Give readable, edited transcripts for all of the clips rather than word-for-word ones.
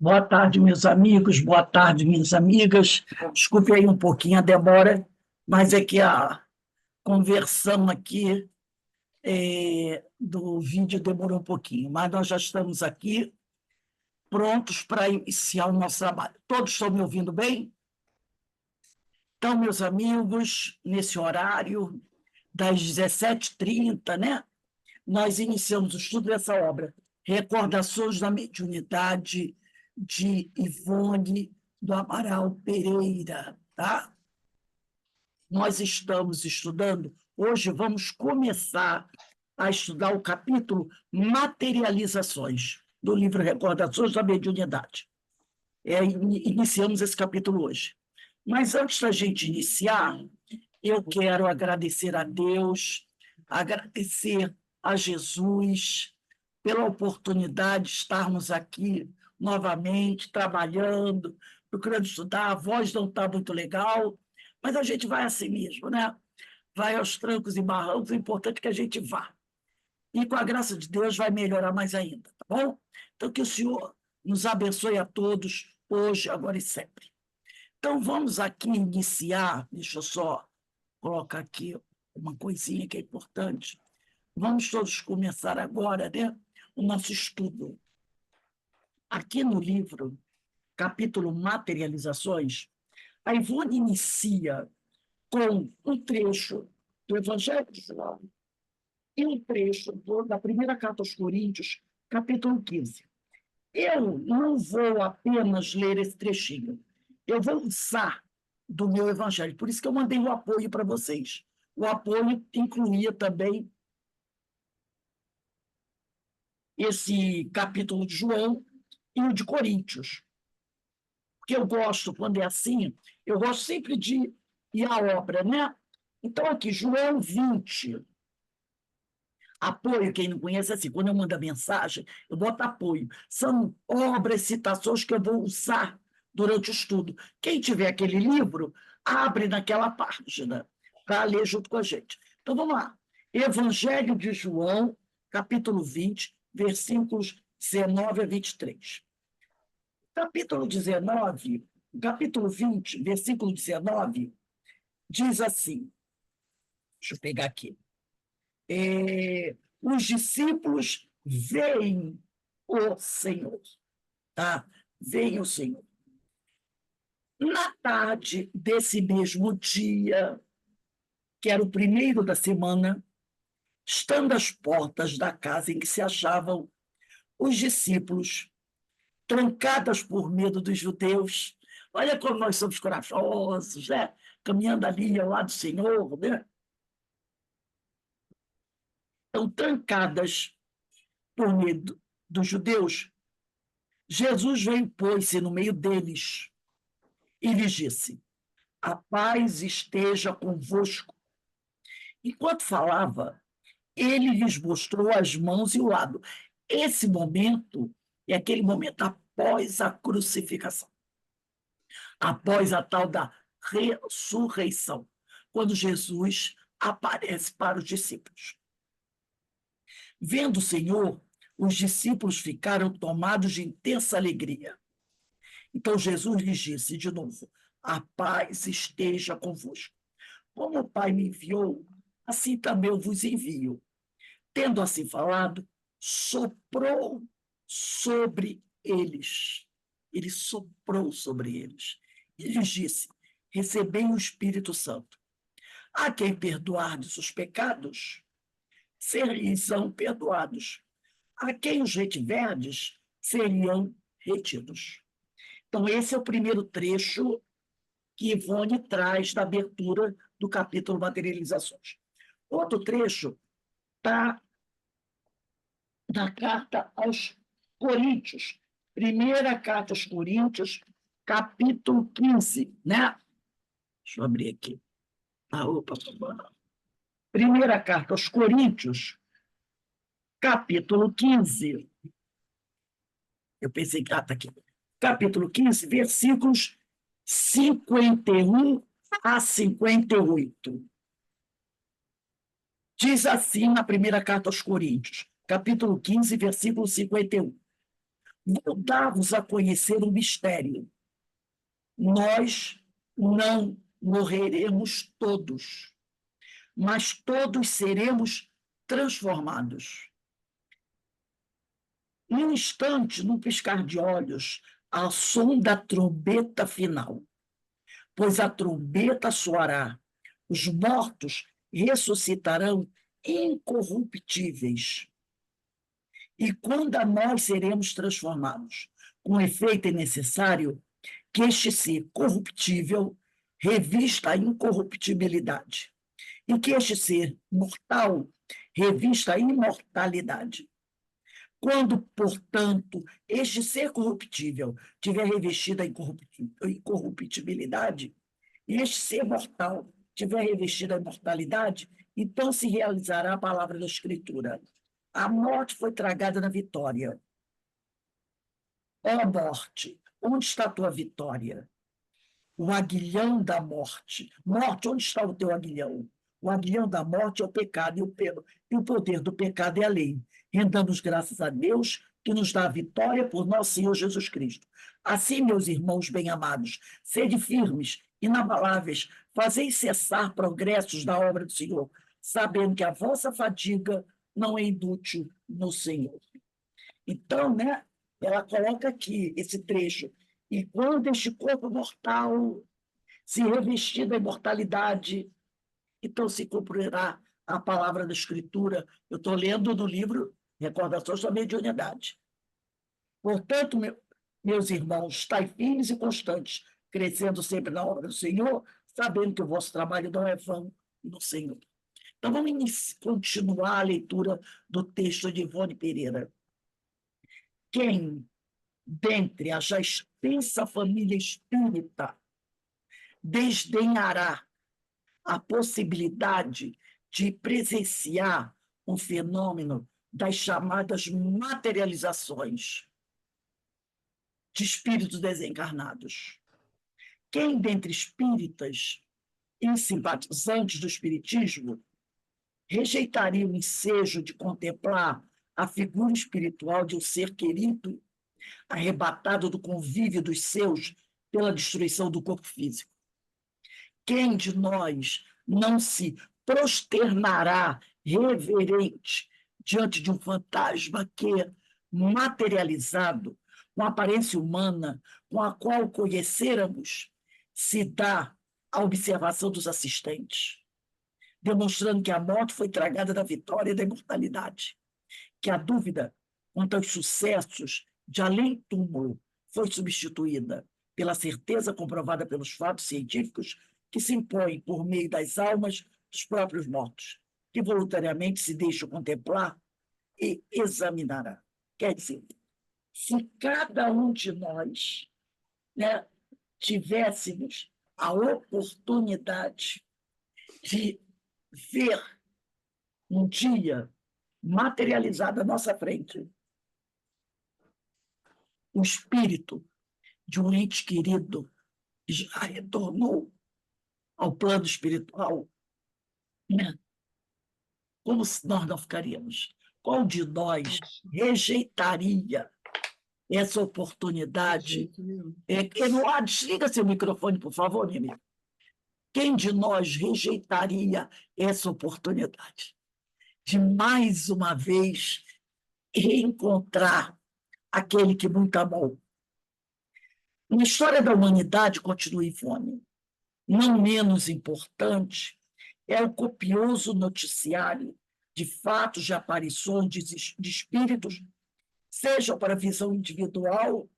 Boa tarde, meus amigos, boa tarde, minhas amigas. Desculpe aí um pouquinho a demora, mas é que a conversão aqui do vídeo demorou um pouquinho, mas nós já estamos aqui prontos para iniciar o nosso trabalho. Todos estão me ouvindo bem? Então, meus amigos, nesse horário das 17h30, né, nós iniciamos o estudo dessa obra, Recordações da Mediunidade, de Ivone do Amaral Pereira, tá? Nós estamos estudando, hoje vamos começar a estudar o capítulo Materializações, do livro Recordações da Mediunidade. Iniciamos esse capítulo hoje. Mas antes da gente iniciar, eu quero agradecer a Deus, agradecer a Jesus pela oportunidade de estarmos aqui novamente, trabalhando, procurando estudar. A voz não está muito legal, mas a gente vai assim mesmo, né? Vai aos trancos e barrancos, o importante é que a gente vá. E com a graça de Deus vai melhorar mais ainda, tá bom? Então, que o Senhor nos abençoe a todos, hoje, agora e sempre. Então, vamos aqui iniciar, deixa eu só colocar aqui uma coisinha que é importante. Vamos todos começar agora, né, o nosso estudo. Aqui no livro, capítulo Materializações, a Ivone inicia com um trecho do Evangelho de João e um trecho da primeira carta aos Coríntios, capítulo 15. Eu não vou apenas ler esse trechinho, eu vou usar do meu Evangelho, por isso que eu mandei o apoio para vocês. O apoio incluía também esse capítulo de João e o de Coríntios. Porque eu gosto, quando é assim, eu gosto sempre de ir à obra, né? Então, aqui, João 20. Apoio, quem não conhece, é assim, quando eu mando a mensagem, eu boto apoio. São obras, citações que eu vou usar durante o estudo. Quem tiver aquele livro, abre naquela página para ler junto com a gente. Então, vamos lá. Evangelho de João, capítulo 20, versículos 19 a 23. Capítulo 19, capítulo 20, versículo 19, diz assim, deixa eu pegar aqui, os discípulos veem o Senhor, tá? Veem o Senhor. Na tarde desse mesmo dia, que era o primeiro da semana, estando às portas da casa em que se achavam os discípulos, trancadas por medo dos judeus, olha como nós somos corajosos, né? Caminhando ali ao lado do Senhor, né? Estão trancadas por medo dos judeus. Jesus veio, pôs-se no meio deles e lhes disse: a paz esteja convosco. Enquanto falava, ele lhes mostrou as mãos e o lado. Esse momento é aquele momento após a crucificação, após a tal da ressurreição, quando Jesus aparece para os discípulos. Vendo o Senhor, os discípulos ficaram tomados de intensa alegria. Então Jesus lhes disse de novo: a paz esteja convosco. Como o Pai me enviou, assim também eu vos envio. Tendo assim falado, soprou sobre eles. Ele soprou sobre eles. E lhes disse: recebei o Espírito Santo. A quem perdoardes os pecados, seriam perdoados. A quem os retiverdes, seriam retidos. Então, esse é o primeiro trecho que Ivone traz da abertura do capítulo Materializações. Outro trecho está na carta aos Coríntios, primeira carta aos Coríntios, capítulo 15, né? Deixa eu abrir aqui. Opa. Primeira carta aos Coríntios, capítulo 15. Eu pensei que está aqui. Capítulo 15, versículos 51 a 58. Diz assim na primeira carta aos Coríntios, capítulo 15, versículo 51. Vou dar-vos a conhecer um mistério. Nós não morreremos todos, mas todos seremos transformados. Num instante, num piscar de olhos, ao som da trombeta final, pois a trombeta soará, os mortos ressuscitarão incorruptíveis. E quando a nós seremos transformados, com efeito é necessário que este ser corruptível revista a incorruptibilidade, e que este ser mortal revista a imortalidade. Quando, portanto, este ser corruptível tiver revestido a incorruptibilidade, e este ser mortal tiver revestido a imortalidade, então se realizará a palavra da Escritura. A morte foi tragada na vitória. Ó morte, onde está a tua vitória? O aguilhão da morte. Morte, onde está o teu aguilhão? O aguilhão da morte é o pecado, e o poder do pecado é a lei. Rendamos graças a Deus, que nos dá a vitória por nosso Senhor Jesus Cristo. Assim, meus irmãos bem-amados, sede firmes, inabaláveis, fazei cessar progressos da obra do Senhor, sabendo que a vossa fadiga não é inútil no Senhor. Então, né, ela coloca aqui esse trecho. E quando este corpo mortal se revestir da imortalidade, então se cumprirá a palavra da Escritura. Eu estou lendo do livro Recordações da Mediunidade. Portanto, meus irmãos, estai firmes e constantes, crescendo sempre na obra do Senhor, sabendo que o vosso trabalho não é vão no Senhor. Então, vamos continuar a leitura do texto de Ivone Pereira. Quem, dentre a já extensa família espírita, desdenhará a possibilidade de presenciar um fenômeno das chamadas materializações de espíritos desencarnados? Quem, dentre espíritas e simpatizantes do espiritismo, rejeitaria o ensejo de contemplar a figura espiritual de um ser querido, arrebatado do convívio dos seus pela destruição do corpo físico? Quem de nós não se prosternará reverente diante de um fantasma que, materializado, com aparência humana, com a qual conhecêramos, se dá à observação dos assistentes, demonstrando que a morte foi tragada da vitória e da imortalidade, que a dúvida quanto aos sucessos de além-túmulo foi substituída pela certeza comprovada pelos fatos científicos que se impõem por meio das almas dos próprios mortos, que voluntariamente se deixam contemplar e examinará. Quer dizer, se cada um de nós, né, tivéssemos a oportunidade de ver um dia materializado à nossa frente o espírito de um ente querido que já retornou ao plano espiritual, né? Como nós não ficaríamos? Qual de nós rejeitaria essa oportunidade? Desliga seu microfone, por favor, minha amiga. Quem de nós rejeitaria essa oportunidade de, mais uma vez, reencontrar aquele que muito amou? Na história da humanidade, continua Ivone, não menos importante é o copioso noticiário de fatos de aparições de espíritos, seja para visão individual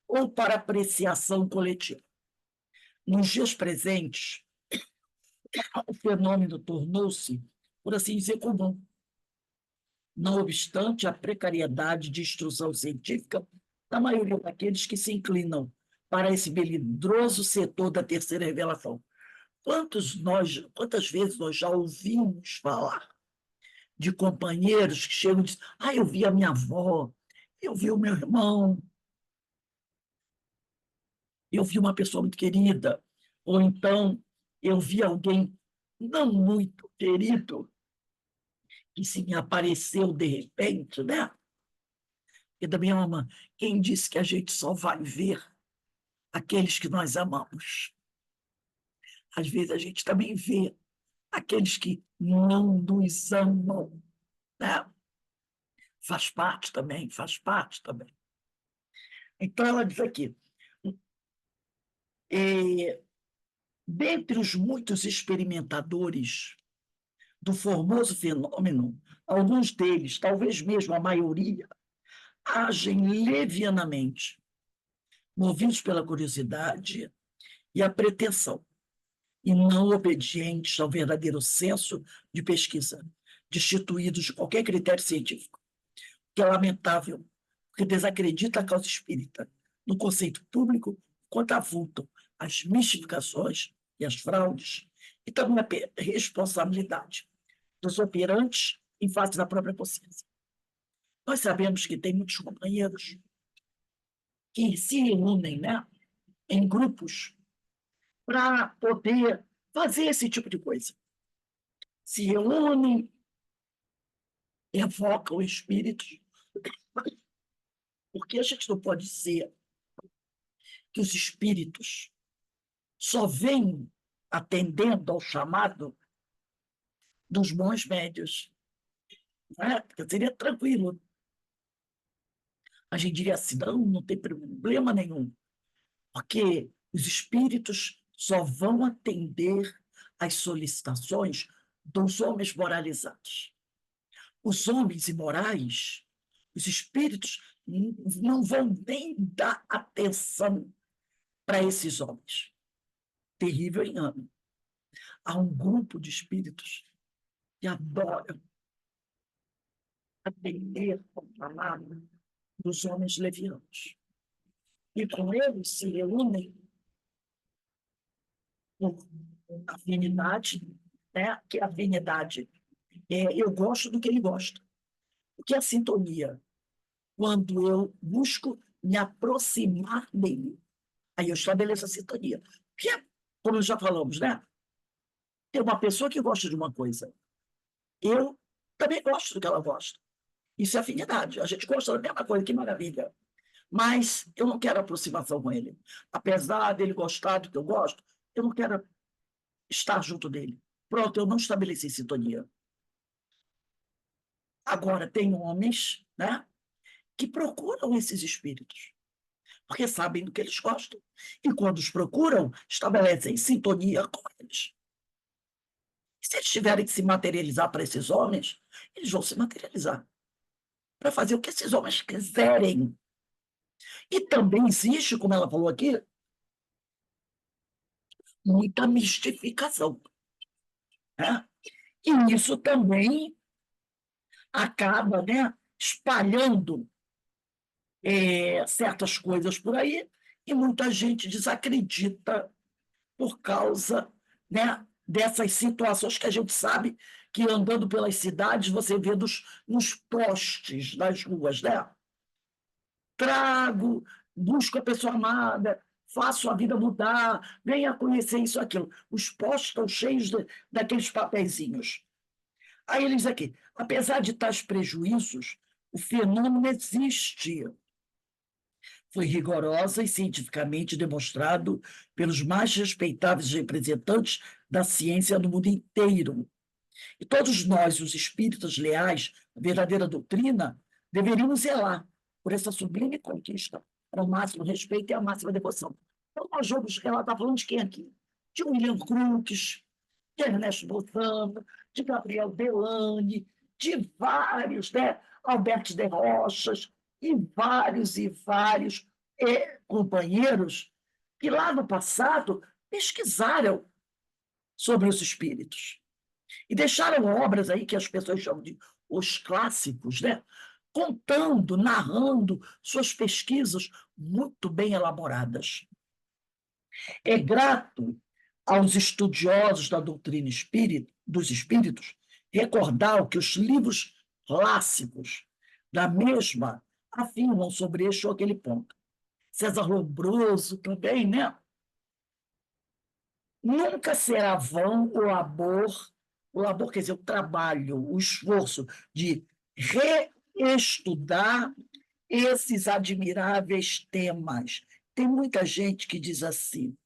ou para apreciação coletiva. Nos dias presentes, o fenômeno tornou-se, por assim dizer, comum. Não obstante a precariedade de instrução científica da maioria daqueles que se inclinam para esse melindroso setor da terceira revelação. Quantas vezes nós já ouvimos falar de companheiros que chegam e dizem: eu vi a minha avó, eu vi o meu irmão, eu vi uma pessoa muito querida, ou então eu vi alguém não muito querido que se me apareceu de repente, né? E da minha alma, quem disse que a gente só vai ver aqueles que nós amamos? Às vezes a gente também vê aqueles que não nos amam, né? Faz parte também, faz parte também. Então, ela diz aqui, dentre os muitos experimentadores do formoso fenômeno, alguns deles, talvez mesmo a maioria, agem levianamente, movidos pela curiosidade e a pretensão, e não obedientes ao verdadeiro senso de pesquisa, destituídos de qualquer critério científico, que é lamentável, porque desacredita a causa espírita no conceito público, quanto avultam as mistificações e as fraudes, e também a responsabilidade dos operantes em face da própria consciência. Nós sabemos que tem muitos companheiros que se reúnem, né, em grupos para poder fazer esse tipo de coisa. Se reúnem, evocam espíritos, porque a gente não pode dizer que os espíritos só vêm atendendo ao chamado dos bons médios, né? Porque seria tranquilo. A gente diria assim, não tem problema nenhum, porque os espíritos só vão atender às solicitações dos homens moralizados. Os homens imorais, os espíritos, não vão nem dar atenção para esses homens. Terrível engano. Há um grupo de espíritos que adoram atender ao chamado dos homens levianos. E com eles se reúnem por afinidade, né? Que a afinidade eu gosto do que ele gosta. O que é a sintonia? Quando eu busco me aproximar dele. Aí eu estabeleço a sintonia. Que é, como já falamos, né? Tem uma pessoa que gosta de uma coisa. Eu também gosto do que ela gosta. Isso é afinidade. A gente gosta da mesma coisa, que maravilha. Mas eu não quero aproximação com ele. Apesar dele gostar do que eu gosto, eu não quero estar junto dele. Pronto, eu não estabeleci sintonia. Agora, tem homens, né, que procuram esses espíritos, porque sabem do que eles gostam. E quando os procuram, estabelecem sintonia com eles. E se eles tiverem que se materializar para esses homens, eles vão se materializar para fazer o que esses homens quiserem. E também existe, como ela falou aqui, muita mistificação, né? E isso também acaba, né, espalhando certas coisas por aí, e muita gente desacredita por causa, né, dessas situações que a gente sabe que andando pelas cidades você vê nos postes das ruas, né? Trago, busco a pessoa amada, faço a vida mudar, venha conhecer isso, aquilo. Os postes estão cheios daqueles papeizinhos. Aí eles aqui, apesar de tais prejuízos, o fenômeno existe. Foi rigorosa e cientificamente demonstrado pelos mais respeitáveis representantes da ciência no mundo inteiro. E todos nós, os espíritas leais, a verdadeira doutrina, deveríamos zelar por essa sublime conquista, para o máximo respeito e a máxima devoção. Então, nós vamos, ela está falando de quem aqui? De William Crookes, de Ernesto Botano, de Gabriel Delane, de vários, né? Alberto de Rochas, e vários companheiros que lá no passado pesquisaram sobre os espíritos e deixaram obras aí que as pessoas chamam de os clássicos, né? Contando, narrando suas pesquisas muito bem elaboradas. É grato aos estudiosos da doutrina espírita, dos espíritos recordar que os livros clássicos da mesma afirmam sobre este ou aquele ponto. César Lombroso também, né? Nunca será vão o labor quer dizer, o trabalho, o esforço de reestudar esses admiráveis temas. Tem muita gente que diz assim: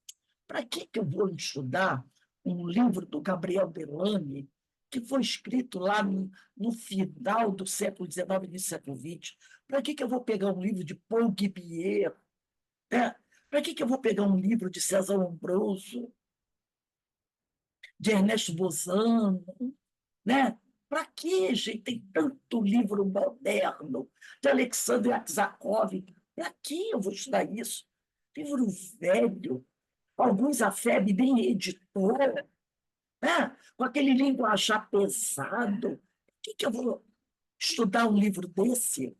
para que eu vou estudar um livro do Gabriel Bellamy, que foi escrito lá no final do século XIX e início do século XX? Para que eu vou pegar um livro de Paul Guibier? Né? Para que eu vou pegar um livro de César Lombroso, de Ernesto Bozano? Né? Para que, gente? Tem tanto livro moderno, de Alexandre Aksakov. Para que eu vou estudar isso? Livro velho, alguns a FEB nem editou, né? Com aquele linguajar pesado. Por que eu vou estudar um livro desse?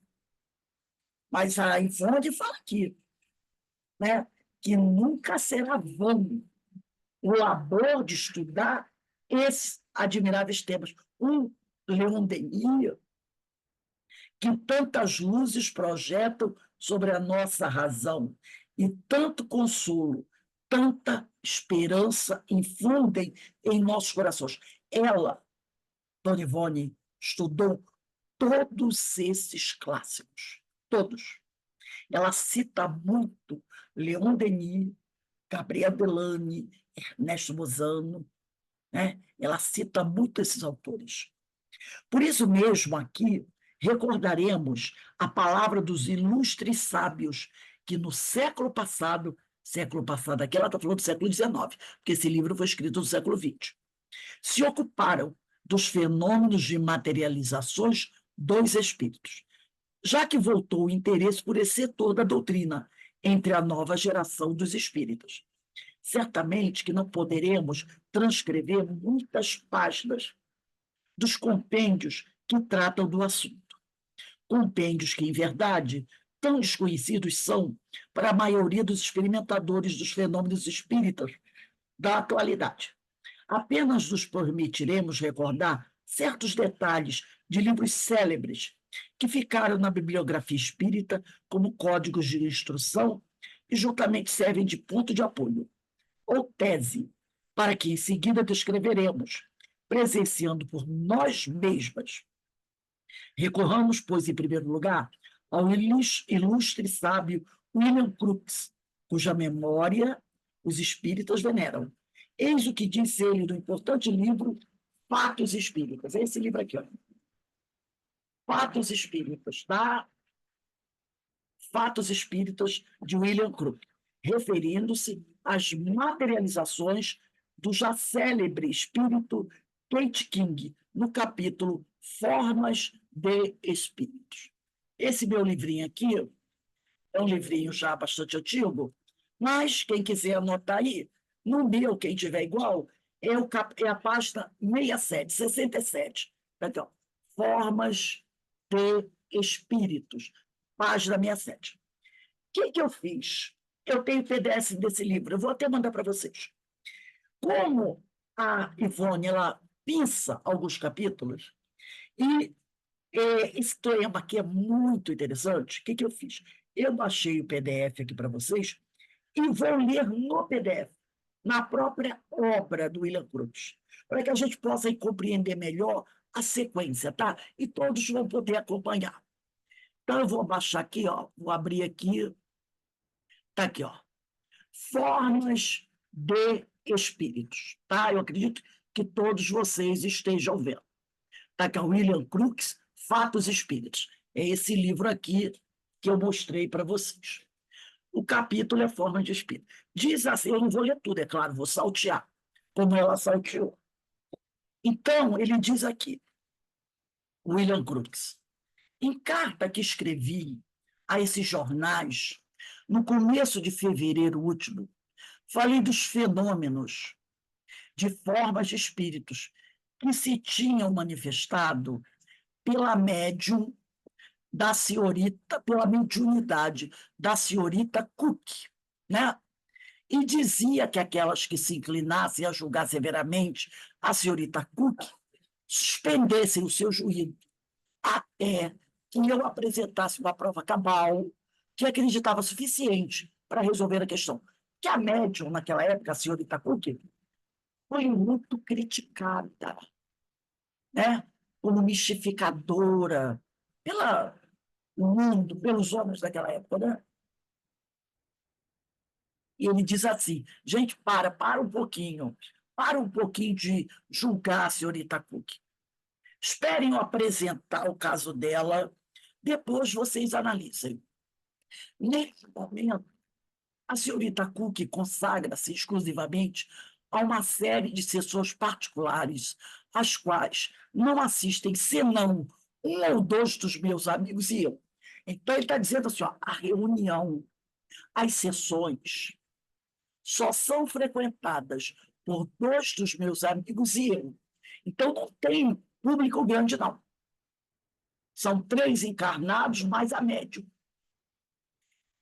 Mas a Ivone fala aqui, né? Que nunca será vão o labor de estudar esses admiráveis temas. Um Leon Denis, que tantas luzes projetam sobre a nossa razão e tanto consolo, tanta esperança infundem em nossos corações. Ela, Dona Ivone, estudou todos esses clássicos, todos. Ela cita muito Leon Denis, Gabriel Delany, Ernesto Bozano, né? Ela cita muito esses autores. Por isso mesmo, aqui, recordaremos a palavra dos ilustres sábios que no século passado aqui ela está falando do século XIX, porque esse livro foi escrito no século XX, se ocuparam dos fenômenos de materializações dos espíritos, já que voltou o interesse por esse setor da doutrina entre a nova geração dos espíritas. Certamente que não poderemos transcrever muitas páginas dos compêndios que tratam do assunto. Compêndios que, em verdade, tão desconhecidos são para a maioria dos experimentadores dos fenômenos espíritas da atualidade. Apenas nos permitiremos recordar certos detalhes de livros célebres que ficaram na bibliografia espírita como códigos de instrução e juntamente servem de ponto de apoio, ou tese, para que em seguida descreveremos, presenciando por nós mesmas. Recorramos, pois, em primeiro lugar, ao ilustre sábio William Crookes, cuja memória os espíritas veneram. Eis o que diz ele no importante livro Fatos Espíritas. É esse livro aqui, ó. Fatos Espíritas, tá? Fatos Espíritas de William Crookes, referindo-se às materializações do já célebre espírito Kate King, no capítulo Formas de Espíritos. Esse meu livrinho aqui é um livrinho já bastante antigo, mas quem quiser anotar aí, no meu, quem tiver igual, é a página 67. Então, Formas de Espíritos, página 67. O que eu fiz? Eu tenho PDF desse livro, eu vou até mandar para vocês. Como a Ivone, ela pinça alguns capítulos, e esse tema aqui é muito interessante, o que eu fiz? Eu baixei o PDF aqui para vocês e vou ler no PDF, na própria obra do William Cruz, para que a gente possa compreender melhor a sequência, tá? E todos vão poder acompanhar. Então, eu vou baixar aqui, ó, vou abrir aqui, tá aqui, ó. Formas de espíritos, tá? Eu acredito que todos vocês estejam vendo. Tá aqui, ó, William Crookes, Fatos Espíritos. É esse livro aqui que eu mostrei para vocês. O capítulo é Formas de Espírito. Diz assim, eu não vou ler tudo, é claro, vou saltear, como ela salteou. Então, ele diz aqui, William Crookes, em carta que escrevi a esses jornais, no começo de fevereiro último, falei dos fenômenos de formas de espíritos que se tinham manifestado pela médium da senhorita, pela mediunidade da senhorita Cook, né? E dizia que aquelas que se inclinassem a julgar severamente a senhorita Cook suspendessem o seu juízo até que eu apresentasse uma prova cabal que acreditava suficiente para resolver a questão. Que a médium, naquela época, a senhorita Cook, foi muito criticada, né? Como mistificadora, pela, o mundo pelos homens daquela época, né? E ele diz assim, gente, para um pouquinho de julgar a senhorita Cook. Esperem eu apresentar o caso dela, depois vocês analisem. Nesse momento, a senhorita Cook consagra-se exclusivamente a uma série de sessões particulares, às quais não assistem senão um ou dois dos meus amigos e eu. Então, ele está dizendo assim, ó, a reunião, as sessões, só são frequentadas por dois dos meus amigos e eu. Então, não tem público grande, não. São 3 encarnados mais a médium.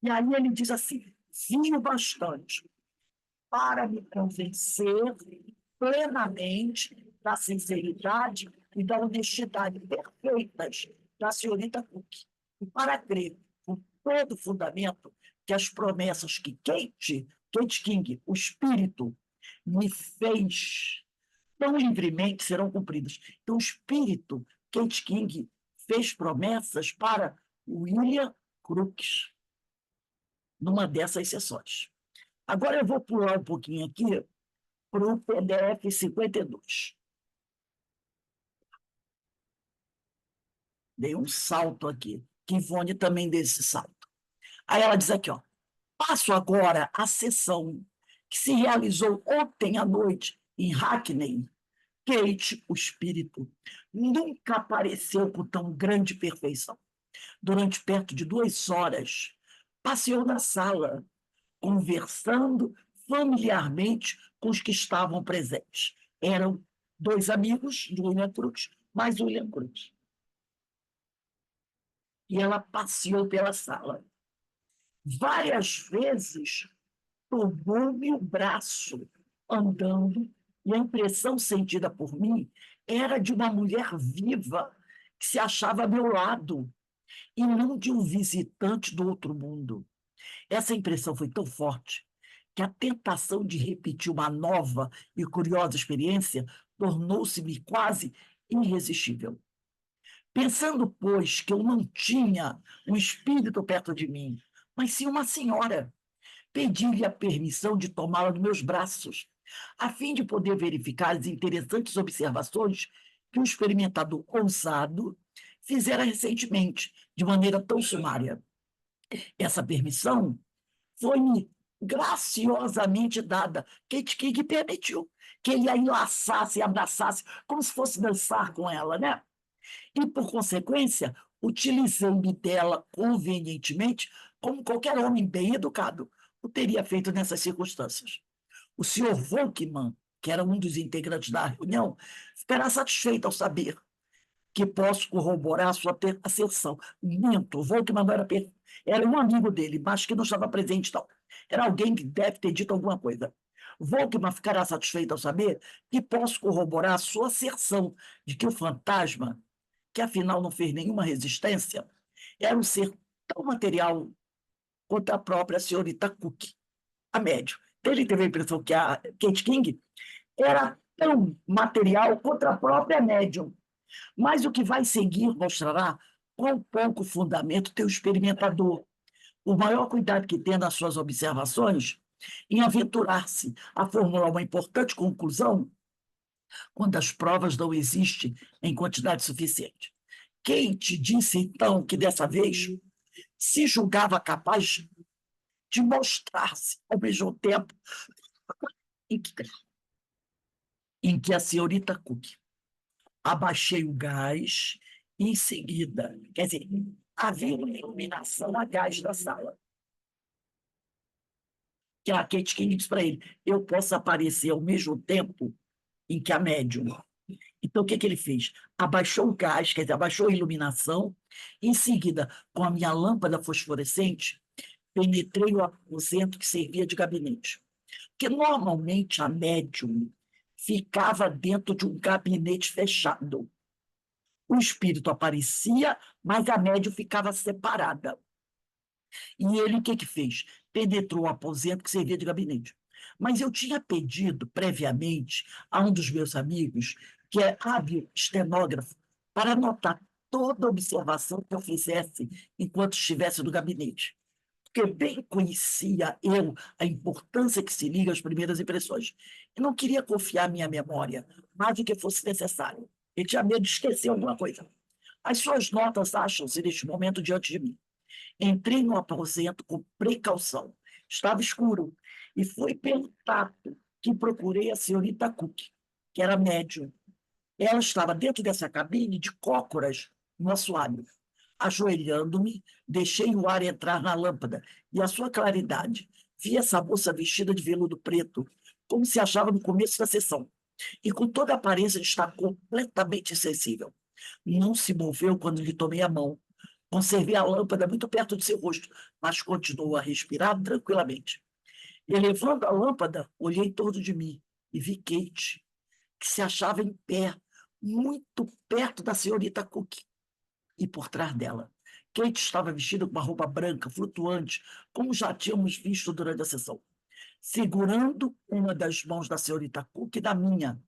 E aí ele diz assim, vinho bastante para me convencer plenamente da sinceridade e da honestidade perfeitas da senhorita Cook. E para crer com todo fundamento que as promessas que Kate King, o espírito, me fez tão livremente serão cumpridas. Então, o espírito, Kate King, fez promessas para William Crookes, numa dessas sessões. Agora eu vou pular um pouquinho aqui para o PDF 52. Dei um salto aqui, que Ivone também deu esse salto. Aí ela diz aqui, ó, passo agora a sessão que se realizou ontem à noite em Hackney. Kate, o espírito, nunca apareceu com tão grande perfeição. Durante perto de 2 horas, passeou na sala, conversando familiarmente com os que estavam presentes. Eram 2 amigos de William Cruz, mais William Cruz. E ela passeou pela sala. Várias vezes tomou-me o braço, andando, e a impressão sentida por mim era de uma mulher viva que se achava a meu lado, e não de um visitante do outro mundo. Essa impressão foi tão forte que a tentação de repetir uma nova e curiosa experiência tornou-se-me quase irresistível. Pensando, pois, que eu não tinha um espírito perto de mim, mas sim uma senhora, pedi-lhe a permissão de tomá-la nos meus braços, a fim de poder verificar as interessantes observações que o experimentador ousado fizera recentemente, de maneira tão sumária. Essa permissão foi-me graciosamente dada. Kate King permitiu que ele a enlaçasse e abraçasse, como se fosse dançar com ela, né? E, por consequência, utilizei-me dela convenientemente, como qualquer homem bem educado o teria feito nessas circunstâncias. O senhor Volkmann, que era um dos integrantes da reunião, ficará satisfeito ao saber que posso corroborar a sua asserção. Minto, o Volkmann não era um amigo dele, mas que não estava presente, não. Era alguém que deve ter dito alguma coisa. Volkmann ficará satisfeito ao saber que posso corroborar a sua asserção de que o fantasma, que afinal não fez nenhuma resistência, era um ser tão material quanto a própria senhorita Cook, a médium. Então, ele teve a impressão que a Kate King era tão material quanto a própria médium. Mas o que vai seguir mostrará quão pouco fundamento tem o experimentador, o maior cuidado que tem nas suas observações em aventurar-se a formular uma importante conclusão quando as provas não existem em quantidade suficiente. Kate disse, então, que dessa vez se julgava capaz de mostrar-se ao mesmo tempo em que a senhorita Cook. Abaixei o gás e, em seguida, quer dizer, havia uma iluminação a gás da sala. Que a Kate King disse para ele, eu posso aparecer ao mesmo tempo em que a médium. Então, o que ele fez? Abaixou o gás, quer dizer, abaixou a iluminação, em seguida, com a minha lâmpada fosforescente, penetrei o aposento que servia de gabinete. Porque, normalmente, a médium ficava dentro de um gabinete fechado. O espírito aparecia, mas a médium ficava separada. E ele, o que fez? Penetrou o aposento que servia de gabinete. Mas eu tinha pedido previamente a um dos meus amigos, que é hábil estenógrafo, para anotar toda observação que eu fizesse enquanto estivesse no gabinete, porque bem conhecia eu a importância que se liga às primeiras impressões. Eu não queria confiar minha memória mais do que fosse necessário. Eu tinha medo de esquecer alguma coisa. As suas notas acham-se neste momento diante de mim. Entrei no aposento com precaução. Estava escuro e foi pelo tato que procurei a senhorita Cook, que era médium. Ela estava dentro dessa cabine de cócoras no assoalho. Ajoelhando-me, deixei o ar entrar na lâmpada e a sua claridade. Vi essa moça vestida de veludo preto, como se achava no começo da sessão, e com toda a aparência de estar completamente insensível. Não se moveu quando lhe tomei a mão. Conservei a lâmpada muito perto de seu rosto, mas continuou a respirar tranquilamente. Elevando a lâmpada, olhei em torno de mim e vi Kate, que se achava em pé, muito perto da senhorita Cook e por trás dela. Kate estava vestida com uma roupa branca, flutuante, como já tínhamos visto durante a sessão, segurando uma das mãos da senhorita Cook e da minha,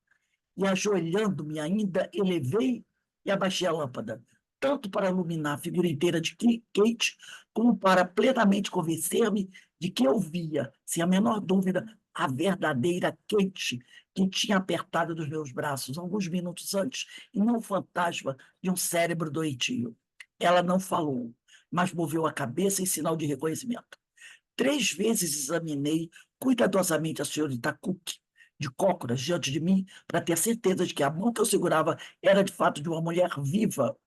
e ajoelhando-me ainda, elevei e abaixei a lâmpada, tanto para iluminar a figura inteira de Kate, como para plenamente convencer-me de que eu via, sem a menor dúvida, a verdadeira Kate que tinha apertado dos meus braços alguns minutos antes, e não o fantasma de um cérebro doentio. Ela não falou, mas moveu a cabeça em sinal de reconhecimento. 3 vezes examinei cuidadosamente a senhorita Cook, de cócoras, diante de mim, para ter certeza de que a mão que eu segurava era de fato de uma mulher viva.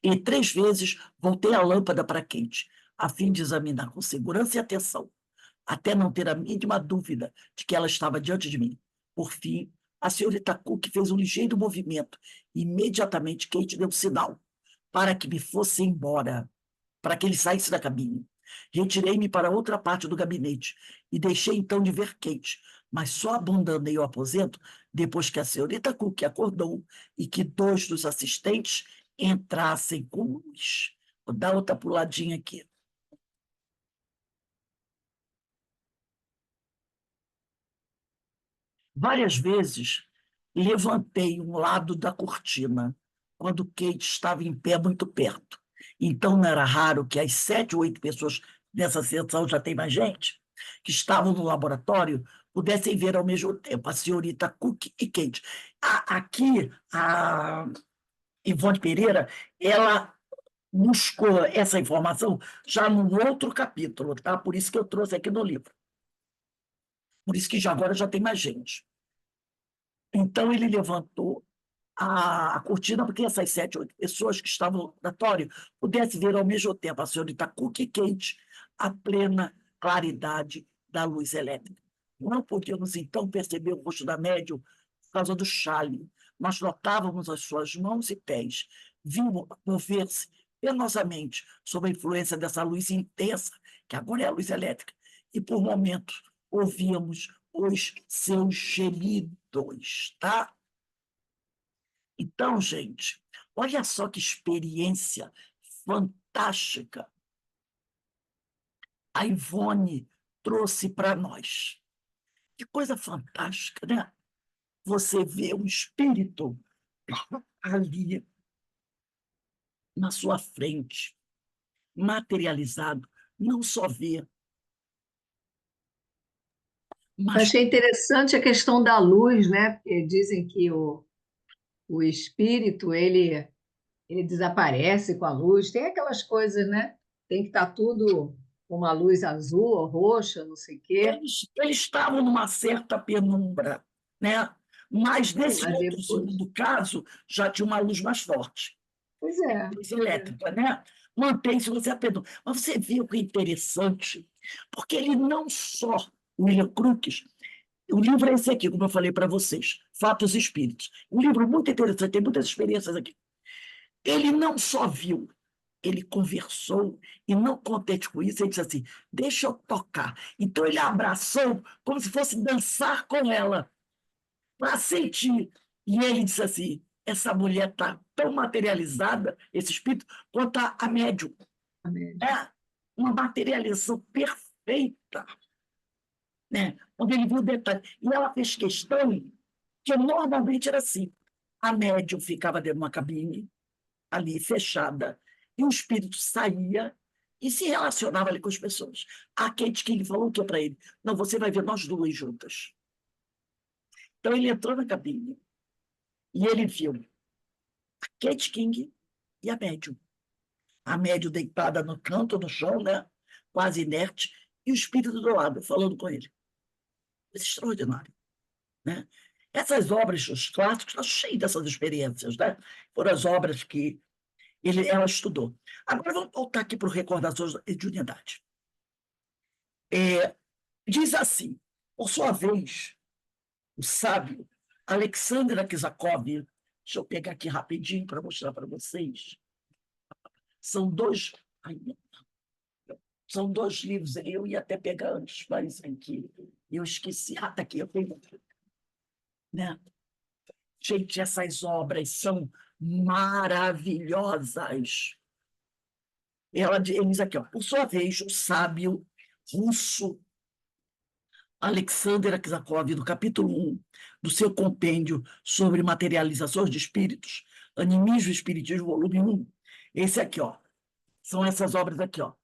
E 3 vezes voltei a lâmpada para Kate, a fim de examinar com segurança e atenção, até não ter a mínima dúvida de que ela estava diante de mim. Por fim, a senhorita Cook fez um ligeiro movimento e imediatamente Kate deu um sinal para que me fosse embora, para que ele saísse da cabine. Retirei-me para outra parte do gabinete e deixei então de ver Kate, mas só abandonei o aposento depois que a senhorita Cook acordou e que 2 dos assistentes entrassem com luz. Vou dar outra puladinha aqui. Várias vezes levantei um lado da cortina quando Kate estava em pé muito perto. Então não era raro que as 7 ou 8 pessoas nessa sessão, já tem mais gente, que estavam no laboratório, pudessem ver ao mesmo tempo a senhorita Cook e Kate. Aqui, a Ivone Pereira, ela buscou essa informação já num outro capítulo, tá? Por isso que eu trouxe aqui no livro. Por isso que já agora já tem mais gente. Então, ele levantou a cortina para que essas 7, 8 pessoas que estavam no laboratório pudessem ver ao mesmo tempo a senhorita Cook e Kate a plena claridade da luz elétrica. Não podíamos, então, perceber o rosto da médium por causa do chale. Nós notávamos as suas mãos e pés. Vimos mover-se penosamente sob a influência dessa luz intensa, que agora é a luz elétrica, e, por momentos, ouvíamos os seus gemidos, tá? Então, gente, olha só que experiência fantástica a Ivone trouxe para nós. Que coisa fantástica, né? Você vê um espírito ali na sua frente, materializado, não só ver, Eu mas achei interessante a questão da luz, né? Porque dizem que o espírito ele desaparece com a luz. Tem aquelas coisas, né? Tem que estar tudo com uma luz azul ou roxa, não sei o quê. eles estavam numa certa penumbra, né? Mas Sim, nesse mas outro depois. segundo caso, já tinha uma luz mais forte. Pois é. Luz elétrica, né? Mantém-se você apenas. Mas você viu que é interessante, porque ele não só, o William Crookes, o livro é esse aqui, como eu falei para vocês, Fatos e Espíritos. Um livro muito interessante, tem muitas experiências aqui. Ele não só viu, ele conversou, e não contente com isso, ele disse assim: deixa eu tocar. Então ele abraçou como se fosse dançar com ela, para sentir. E ele disse assim: essa mulher está tão materializada, esse espírito, quanto a médium. Amém. É uma materialização perfeita, né? Onde ele viu o detalhe. E ela fez questão que normalmente era assim: a médium ficava dentro de uma cabine, ali fechada, e o espírito saía e se relacionava ali com as pessoas. A Kate King falou o que para ele? Não, você vai ver nós duas juntas. Então ele entrou na cabine e ele viu a Kate King e a médium. A médium deitada no canto, no chão, né? Quase inerte, e o espírito do lado, falando com ele. Isso é extraordinário, né? Essas obras, os clássicos, estão cheios dessas experiências, né? Foram as obras que ela estudou. Agora vamos voltar aqui para o Recordações de Unidade. Diz assim, por sua vez, o sábio Alexander Akizakov, deixa eu pegar aqui rapidinho para mostrar para vocês, são dois, são dois livros, eu ia até pegar antes, mas aqui, eu esqueci, tá aqui, eu tenho, né? Gente, essas obras são maravilhosas. Ele diz aqui, ó, por sua vez, o sábio russo Alexander Aksakov, no capítulo 1 do seu compêndio sobre materializações de espíritos, Animismo e Espiritismo, volume 1, esse aqui, ó, são essas obras aqui, ó.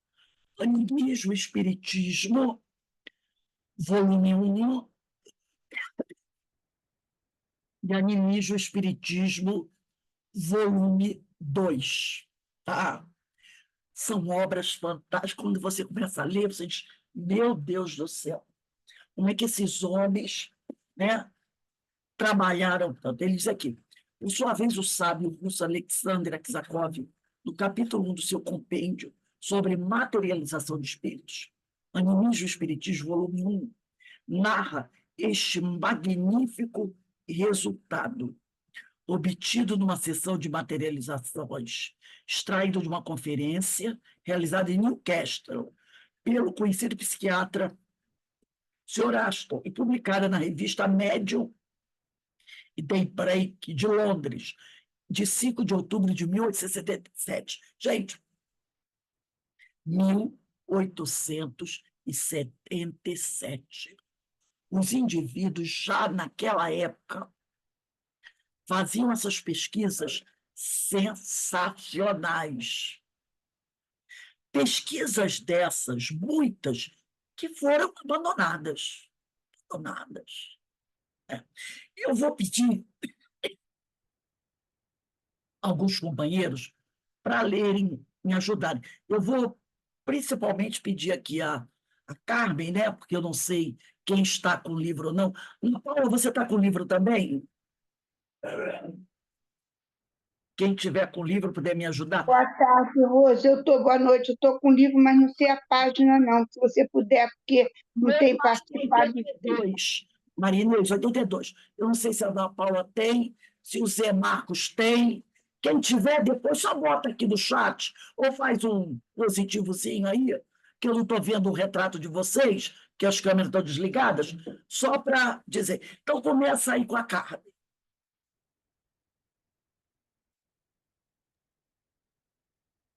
Animismo e Espiritismo, volume 1, e Animismo e Espiritismo, volume 2. Tá? São obras fantásticas. Quando você começa a ler, você diz, meu Deus do céu, como é que esses homens, né, trabalharam tanto? Ele diz aqui, por sua vez, o sábio russo Alexander Aksakov, no capítulo 1 do seu compêndio sobre materialização de espíritos, Animismo e Espiritismo, volume 1, narra este magnífico resultado obtido numa sessão de materializações, extraído de uma conferência realizada em Newcastle pelo conhecido psiquiatra Sr. Aston e publicada na revista Medium e Daybreak de Londres, de 5 de outubro de 1877. Gente, 1877. Os indivíduos já naquela época faziam essas pesquisas sensacionais. Pesquisas dessas, muitas, que foram abandonadas. Abandonadas. Eu vou pedir alguns companheiros para lerem, me ajudarem. Eu vou principalmente pedir aqui a Carmen, né? Porque eu não sei quem está com o livro ou não. Ana Paula, você está com o livro também? Quem tiver com o livro puder me ajudar. Boa tarde, Rose. Boa noite. Eu estou com o livro, mas não sei a página, não. Se você puder, porque não tem participado. 82. Maria Inês, 82. Eu não sei se a Ana Paula tem, se o Zé Marcos tem. Quem tiver, depois só bota aqui no chat, ou faz um positivozinho aí, que eu não estou vendo o retrato de vocês, que as câmeras estão desligadas, só para dizer. Então, começa aí com a Carmen.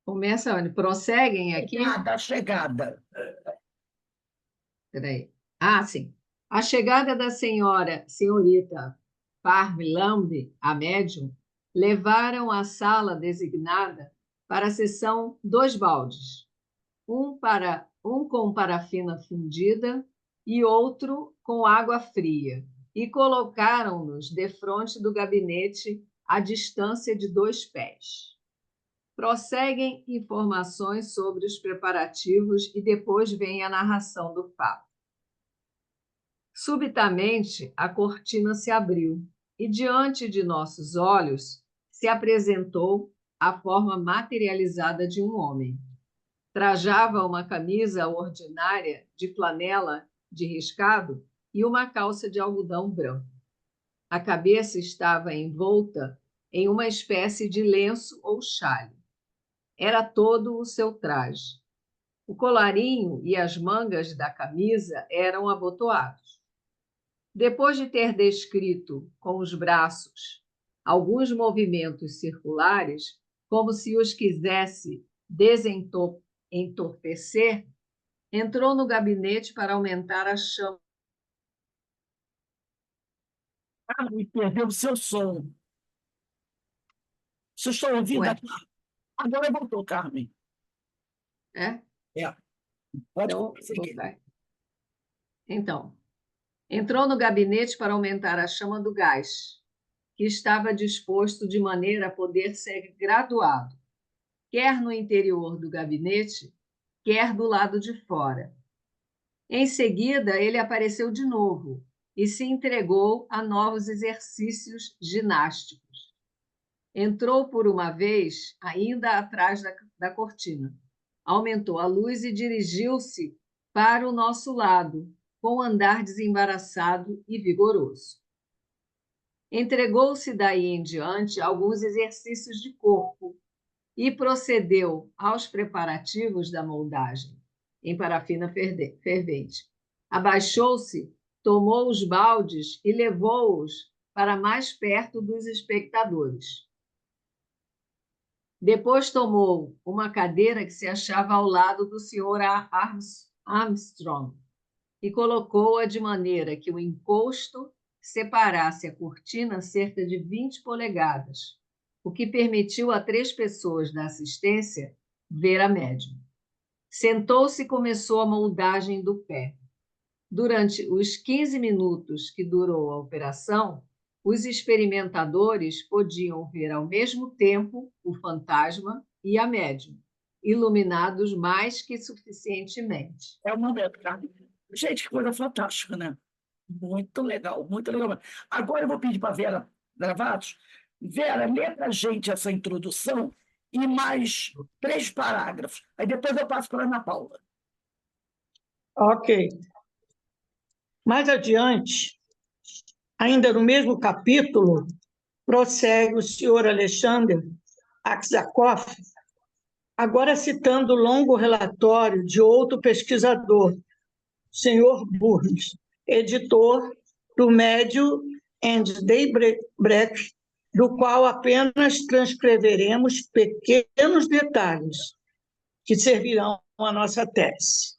Começa onde? Prosseguem aqui? A chegada. Peraí. Ah, sim. A chegada da senhorita Parmlambe, a médium, levaram à sala designada para a sessão dois baldes, um com parafina fundida e outro com água fria, e colocaram-nos defronte do gabinete à distância de 2 pés. Prosseguem informações sobre os preparativos e depois vem a narração do fato. Subitamente, a cortina se abriu e, diante de nossos olhos, se apresentou a forma materializada de um homem. Trajava uma camisa ordinária de flanela de riscado e uma calça de algodão branco. A cabeça estava envolta em uma espécie de lenço ou chale. Era todo o seu traje. O colarinho e as mangas da camisa eram abotoados. Depois de ter descrito com os braços alguns movimentos circulares, como se os quisesse desentorpecer, entrou no gabinete para aumentar a chama. E perdeu o seu som. Vocês estão ouvindo Ué. aqui? Agora voltou, Carmen. É? Pode Então, prosseguir. vai. Então, entrou no gabinete para aumentar a chama do gás, que estava disposto de maneira a poder ser graduado, quer no interior do gabinete, quer do lado de fora. Em seguida, ele apareceu de novo e se entregou a novos exercícios ginásticos. Entrou por uma vez, ainda atrás da cortina. Aumentou a luz e dirigiu-se para o nosso lado, com um andar desembaraçado e vigoroso. Entregou-se daí em diante a alguns exercícios de corpo e procedeu aos preparativos da moldagem em parafina fervente. Abaixou-se, tomou os baldes e levou-os para mais perto dos espectadores. Depois tomou uma cadeira que se achava ao lado do Sr. Armstrong e colocou-a de maneira que o encosto separasse a cortina cerca de 20 polegadas, o que permitiu a 3 pessoas da assistência ver a médium. Sentou-se e começou a moldagem do pé. Durante os 15 minutos que durou a operação, os experimentadores podiam ver ao mesmo tempo o fantasma e a médium, iluminados mais que suficientemente. É um momento, Carmen. Gente, que coisa fantástica, né? Muito legal, muito legal. Agora eu vou pedir para a Vera Gravatos. Vera, lê para a gente essa introdução e mais 3 parágrafos. Aí depois eu passo para a Ana Paula. Ok. Mais adiante, ainda no mesmo capítulo, prossegue o senhor Alexander Aksakov, agora citando o longo relatório de outro pesquisador, senhor Burns, editor do Médio and Daybreak, do qual apenas transcreveremos pequenos detalhes que servirão à nossa tese.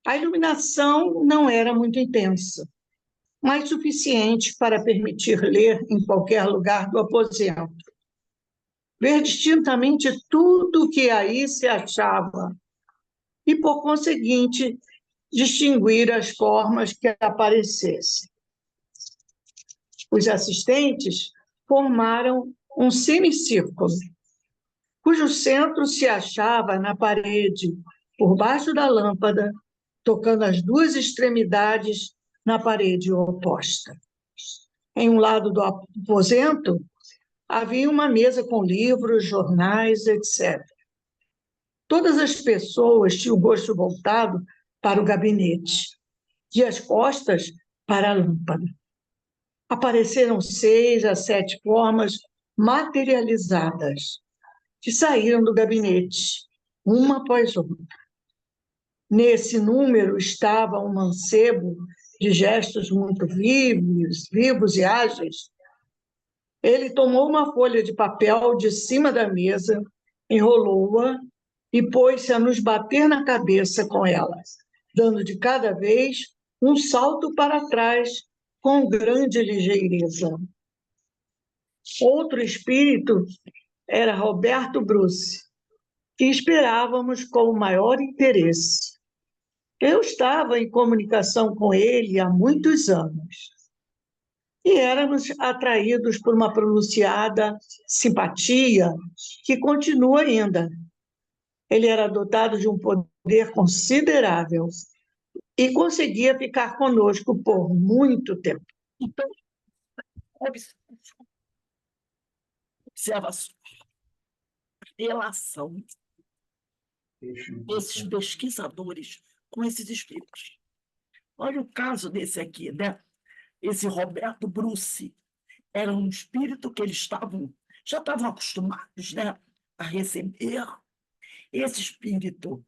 A iluminação não era muito intensa, mas suficiente para permitir ler em qualquer lugar do aposento. Ver distintamente tudo o que aí se achava e, por conseguinte, distinguir as formas que aparecessem. Os assistentes formaram um semicírculo, cujo centro se achava na parede, por baixo da lâmpada, tocando as 2 extremidades na parede oposta. Em um lado do aposento, havia uma mesa com livros, jornais, etc. Todas as pessoas tinham o rosto voltado para o gabinete e as costas para a lâmpada. Apareceram 6 a 7 formas materializadas que saíram do gabinete, uma após outra. Nesse número estava um mancebo de gestos muito vivos e ágeis. Ele tomou uma folha de papel de cima da mesa, enrolou-a e pôs-se a nos bater na cabeça com ela, dando de cada vez um salto para trás com grande ligeireza. Outro espírito era Roberto Bruce, que esperávamos com o maior interesse. Eu estava em comunicação com ele há muitos anos e éramos atraídos por uma pronunciada simpatia que continua ainda. Ele era dotado de um poder considerável e conseguia ficar conosco por muito tempo. Então, observa a relação desses pesquisadores com esses espíritos. Olha o caso desse aqui, né? Esse Roberto Bruce era um espírito que eles já estavam acostumados, né, a receber. Esse espírito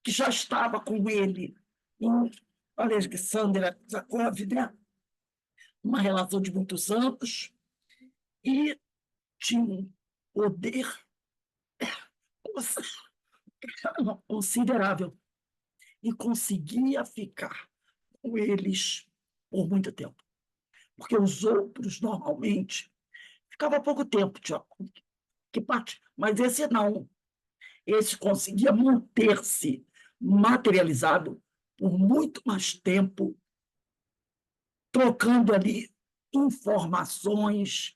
que já estava com ele em Alexander Zakov, né? Uma relação de muitos anos, e tinha um poder considerável e conseguia ficar com eles por muito tempo. Porque os outros, normalmente, ficava pouco tempo, Tiago. Que parte? Mas esse não. Esse conseguia manter-se materializado por muito mais tempo, trocando ali informações,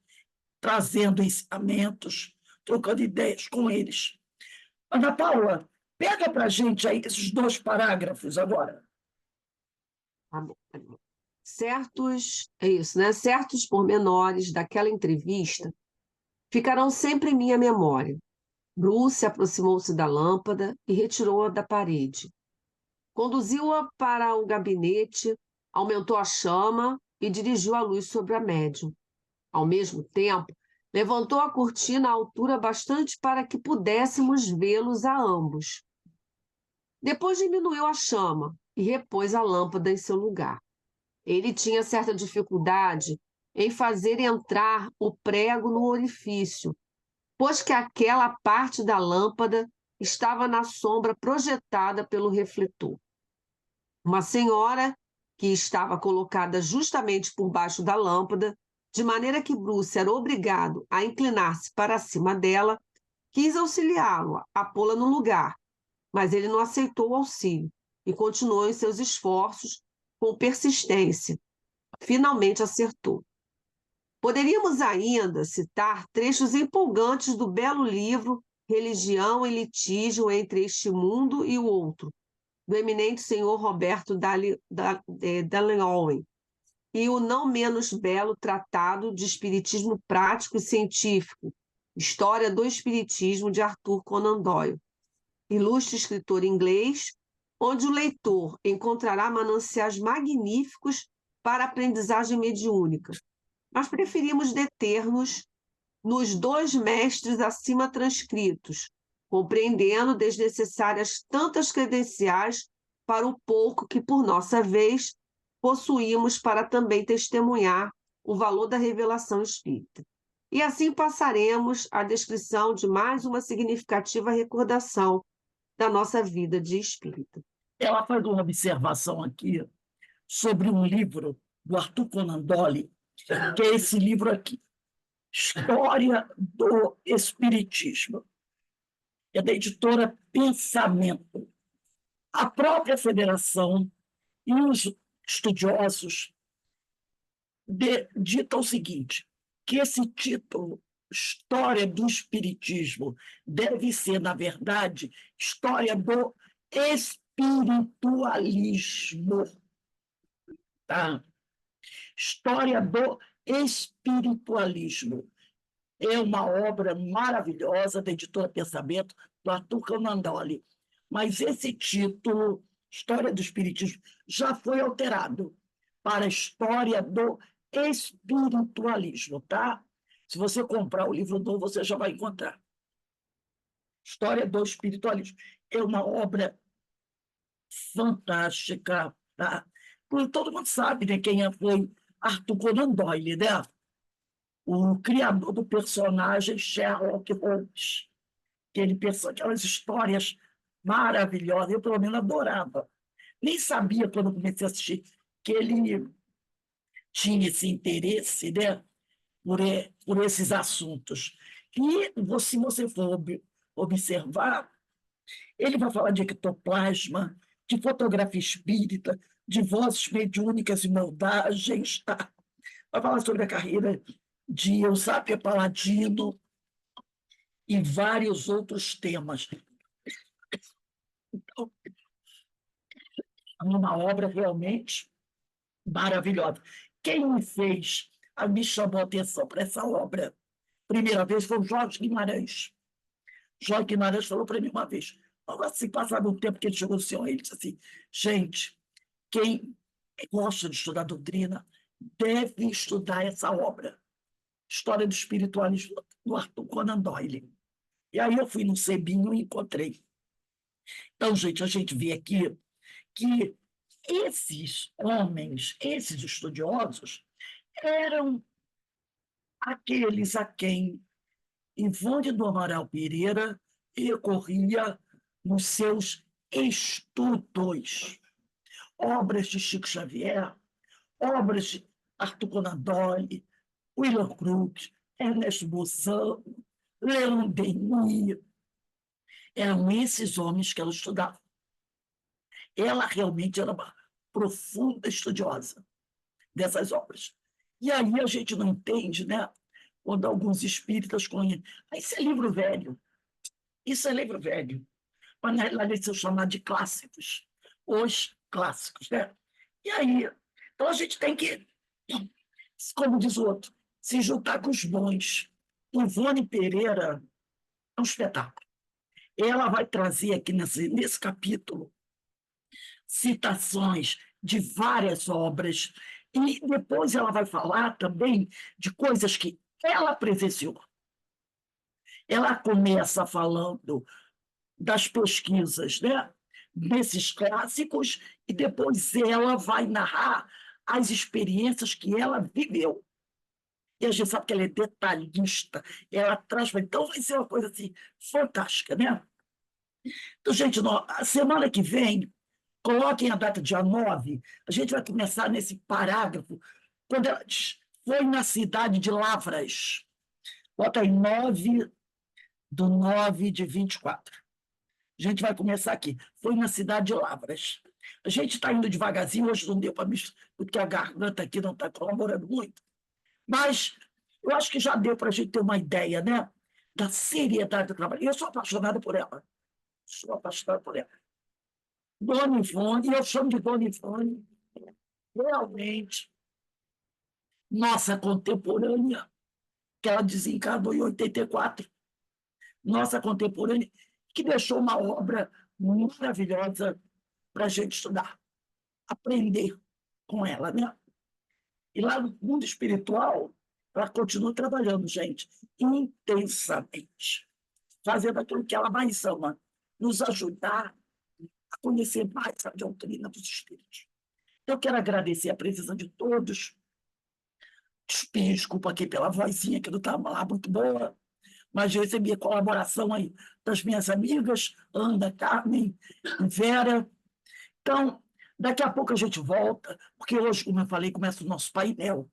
trazendo ensinamentos, trocando ideias com eles. Ana Paula, pega para a gente aí esses 2 parágrafos agora. Tá bom, tá bom. É isso, né? Certos pormenores daquela entrevista ficarão sempre em minha memória. Bruce aproximou-se da lâmpada e retirou-a da parede. Conduziu-a para o gabinete, aumentou a chama e dirigiu a luz sobre a médium. Ao mesmo tempo, levantou a cortina à altura bastante para que pudéssemos vê-los a ambos. Depois diminuiu a chama e repôs a lâmpada em seu lugar. Ele tinha certa dificuldade em fazer entrar o prego no orifício, pois que aquela parte da lâmpada estava na sombra projetada pelo refletor. Uma senhora, que estava colocada justamente por baixo da lâmpada, de maneira que Bruce era obrigado a inclinar-se para cima dela, quis auxiliá-lo a pô-la no lugar, mas ele não aceitou o auxílio e continuou em seus esforços com persistência. Finalmente acertou. Poderíamos ainda citar trechos empolgantes do belo livro Religião e Litígio entre este Mundo e o Outro, do eminente senhor Roberto Dall'Owen, e o não menos belo Tratado de Espiritismo Prático e Científico, História do Espiritismo, de Arthur Conan Doyle, ilustre escritor inglês, onde o leitor encontrará mananciais magníficos para a aprendizagem mediúnica. Mas preferimos deter-nos nos 2 mestres acima transcritos, compreendendo desnecessárias tantas credenciais para o pouco que, por nossa vez, possuímos para também testemunhar o valor da revelação espírita. E assim passaremos à descrição de mais uma significativa recordação da nossa vida de espírita. Ela faz uma observação aqui sobre um livro do Arthur Conan Doyle, que é esse livro aqui, História do Espiritismo. É da editora Pensamento. A própria federação e os estudiosos ditam o seguinte, que esse título, História do Espiritismo, deve ser, na verdade, História do Espiritualismo. Tá? História do Espiritualismo. É uma obra maravilhosa da editora Pensamento, do Arthur Conan Doyle. Mas esse título, História do Espiritismo, já foi alterado para História do Espiritualismo, tá? Se você comprar o livro novo, você já vai encontrar. História do Espiritualismo. É uma obra fantástica, tá? Todo mundo sabe, né, quem foi Arthur Conan Doyle, né? O criador do personagem Sherlock Holmes. Aquelas histórias maravilhosas, eu pelo menos adorava. Nem sabia, quando comecei a assistir, que ele tinha esse interesse, né, por esses assuntos. E se você for observar, ele vai falar de ectoplasma, de fotografia espírita, de vozes mediúnicas e moldagens, tá? Vai falar sobre a carreira de Eusébio Paladino e vários outros temas. Então, é uma obra realmente maravilhosa. Quem me chamou a atenção para essa obra, primeira vez, foi o Jorge Guimarães. Jorge Guimarães falou para mim uma vez, assim, passado um tempo que ele chegou no senhor, ele disse assim, gente, quem gosta de estudar doutrina deve estudar essa obra, História do Espiritualismo, do Arthur Conan Doyle. E aí eu fui no Sebinho e encontrei. Então, gente, a gente vê aqui que esses homens, esses estudiosos, eram aqueles a quem Ivone do Amaral Pereira recorria nos seus estudos. Obras de Chico Xavier, obras de Arthur Conan Doyle, William Crookes, Ernest Buzan, Leon Denis. Eram esses homens que ela estudava. Ela realmente era uma profunda estudiosa dessas obras. E aí a gente não entende, né? Quando alguns espíritas conhecem. Isso é livro velho. Isso é livro velho. Mas na realidade eles são chamados de clássicos. Os clássicos, né? E aí, então a gente tem que, como diz o outro, se juntar com os bons. Ivone Pereira é um espetáculo. Ela vai trazer aqui nesse capítulo citações de várias obras, e depois ela vai falar também de coisas que ela presenciou. Ela começa falando das pesquisas, né, desses clássicos, e depois ela vai narrar as experiências que ela viveu. E a gente sabe que ela é detalhista, ela traz. Então, vai ser uma coisa assim, fantástica, né? Então, gente, a semana que vem, coloquem a data dia 9, a gente vai começar nesse parágrafo, quando ela diz, foi na cidade de Lavras. Bota aí 9/9/24. A gente vai começar aqui. Foi na cidade de Lavras. A gente está indo devagarzinho, hoje não deu para me... porque a garganta aqui não está colaborando muito. Mas eu acho que já deu para a gente ter uma ideia, né, da seriedade do trabalho. E eu sou apaixonada por ela. Sou apaixonada por ela. Dona Ivone, e eu chamo de Dona Ivone, realmente, nossa contemporânea, que ela desencarnou em 84, nossa contemporânea, que deixou uma obra maravilhosa para a gente estudar, aprender com ela, né? E lá no mundo espiritual, ela continua trabalhando, gente, intensamente, fazendo aquilo que ela mais ama, nos ajudar a conhecer mais a doutrina dos espíritos. Eu quero agradecer a presença de todos. Desculpa aqui pela vozinha que não estava lá muito boa, mas eu recebi a colaboração aí das minhas amigas, Ana, Carmen e Vera. Então, daqui a pouco a gente volta, porque hoje, como eu falei, começa o nosso painel.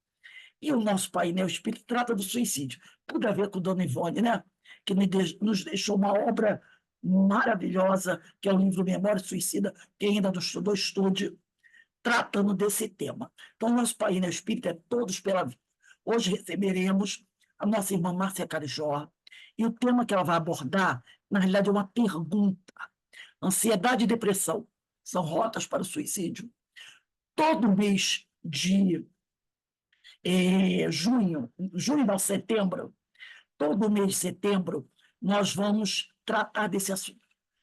E o nosso painel espírita trata do suicídio. Tudo a ver com Dona Ivone, né? Que nos deixou uma obra maravilhosa, que é o livro Memória Suicida. Quem ainda não estudou, estude, tratando desse tema. Então, o nosso painel espírita é Todos pela Vida. Hoje receberemos a nossa irmã Márcia Carijó, e o tema que ela vai abordar, na realidade, é uma pergunta. Ansiedade e depressão são rotas para o suicídio? Todo mês de junho não, setembro, todo mês de setembro, nós vamos tratar desse assunto.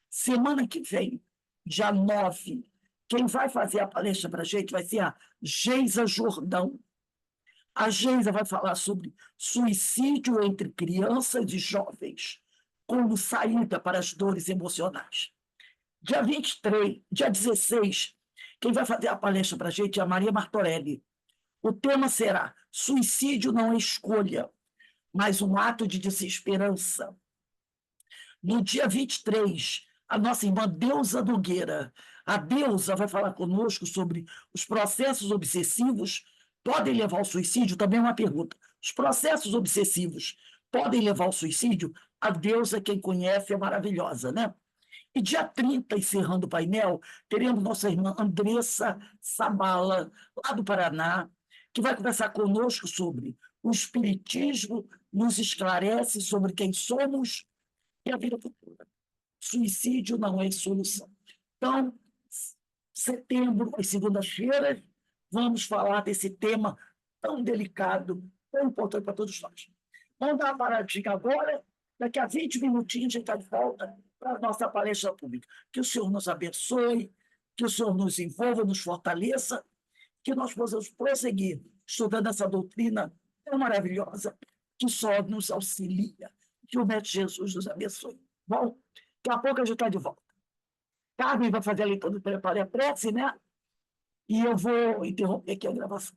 Semana que vem, dia 9, quem vai fazer a palestra para a gente vai ser a Geisa Jordão. A Geisa vai falar sobre suicídio entre crianças e jovens, como saída para as dores emocionais. Dia 23, dia 16, quem vai fazer a palestra para a gente é a Maria Martorelli. O tema será Suicídio não é escolha, mas um ato de desesperança. No dia 23, a nossa irmã Deusa Nogueira, a Deusa vai falar conosco sobre os processos obsessivos podem levar ao suicídio? Também é uma pergunta. Os processos obsessivos podem levar ao suicídio? A Deusa, quem conhece, é maravilhosa, né? E dia 30, encerrando o painel, teremos nossa irmã Andressa Sabala, lá do Paraná, que vai conversar conosco sobre o Espiritismo nos esclarece sobre quem somos e a vida futura. Suicídio não é solução. Então, setembro, às segundas-feiras, vamos falar desse tema tão delicado, tão importante para todos nós. Vamos dar uma paradinha agora, daqui a 20 minutinhos a gente está de volta para a nossa palestra pública. Que o Senhor nos abençoe, que o Senhor nos envolva, nos fortaleça, que nós possamos prosseguir estudando essa doutrina tão maravilhosa que só nos auxilia. Que o Mestre Jesus nos abençoe. Bom, daqui a pouco a gente está de volta. Carmen vai fazer a leitura do preparo e a prece, né? E eu vou interromper aqui a gravação.